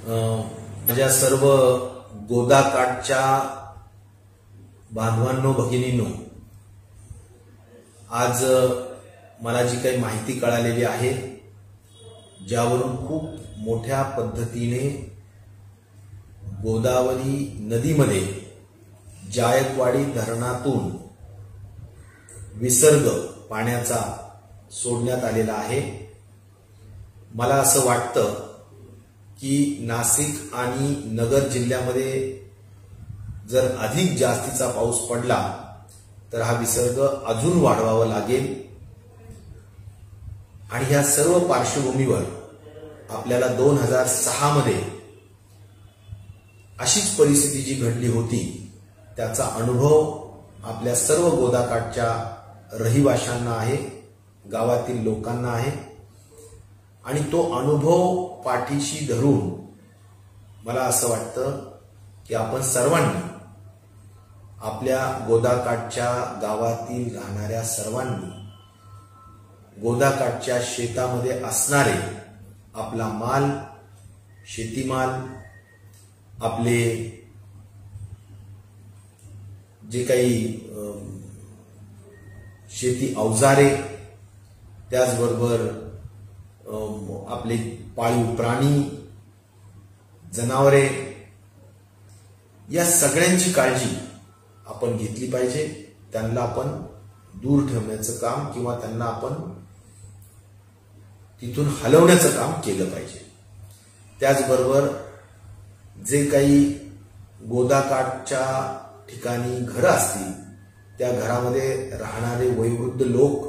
माझ्या सर्व गोदाकाठच्या बांधवांनो भगिनींनो, आज मला जी काही माहिती कळालेली आहे, ज्यावरून खूप मोठ्या पद्धतीने गोदावरी नदीमध्ये जायकवाडी धरणातून विसर्ग पाण्याचा सोडण्यात आलेला आहे। मला असं वाटतं की नाशिक आणि नगर जिल्ह्यामध्ये जर अधिक जास्तीचा पाऊस पडला तर हा विसर्ग अजून वाढवावा लागेल। आणि ह्या सर्व पार्श्वभूमीवर आपल्याला 2006 मध्ये अशीच परिस्थिती जी घडली होती त्याचा अनुभव आपल्या सर्व गोदाकाठच्या रहिवाशांना आहे, गावातील लोकांना आहे। आणि तो अनुभव पाठीशी धरून मला असं वाटतं की आपण सर्वांनी, आपल्या गोदाकाठच्या गावातील राहणाऱ्या सर्वांनी, गोदाकाठच्या शेतामध्ये असणारे आपला माल, शेतीमाल, आपले जे काही शेती अवजारे, त्याचबरोबर आपले पाळीव प्राणी, जनावरे, या सगळ्यांची काळजी आपण घेतली पाहिजे। त्यांना आपण दूर ठेवण्याचं काम किंवा त्यांना आपण तिथून हलवण्याचं काम केलं पाहिजे। त्याचबरोबर जे काही गोदाकाठच्या ठिकाणी घरं असतील त्या घरामध्ये राहणारे वयोवृद्ध लोक,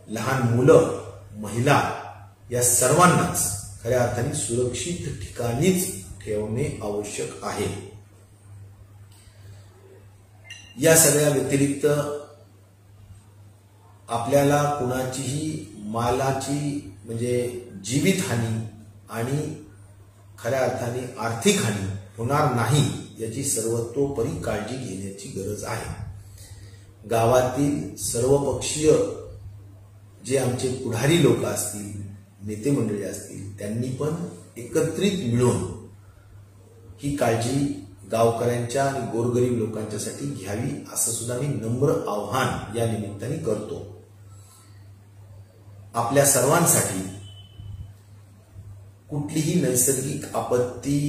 लहान मुलं, महिला, या सर्वांनाच खऱ्या अर्थाने सुरक्षित ठिकाणीच ठेवणे आवश्यक आहे। या सगळ्या व्यतिरिक्त आपल्याला कुणाचीही मालाची म्हणजे जीवितहानी आणि खऱ्या अर्थाने आर्थिक हानी होणार नाही याची सर्वतोपरी काळजी घेण्याची गरज आहे। गावातील सर्वपक्षीय जे आमचे पुढारी लोक असतील, नेते मंडळी असतील, त्यांनी पण एकत्रित मिळून ही काळजी गावकऱ्यांच्या आणि गोरगरीब लोकांच्यासाठी घ्यावी असं सुद्धा मी नम्र आव्हान या निमित्ताने करतो। आपल्या सर्वांसाठी कुठलीही नैसर्गिक आपत्ती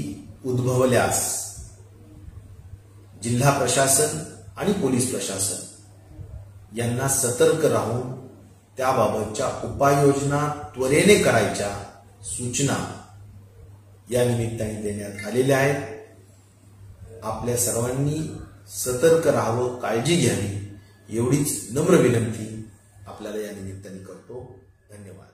उद्भवल्यास जिल्हा प्रशासन आणि पोलीस प्रशासन यांना सतर्क राहून त्याबाबतच्या उपाययोजना त्वरेने करायच्या सूचना या निमित्ताने देण्यात आलेल्या आहेत। आपल्या सर्वांनी सतर्क राहावं, काळजी घ्यावी, एवढीच नम्र विनंती आपल्याला या निमित्ताने करतो। धन्यवाद।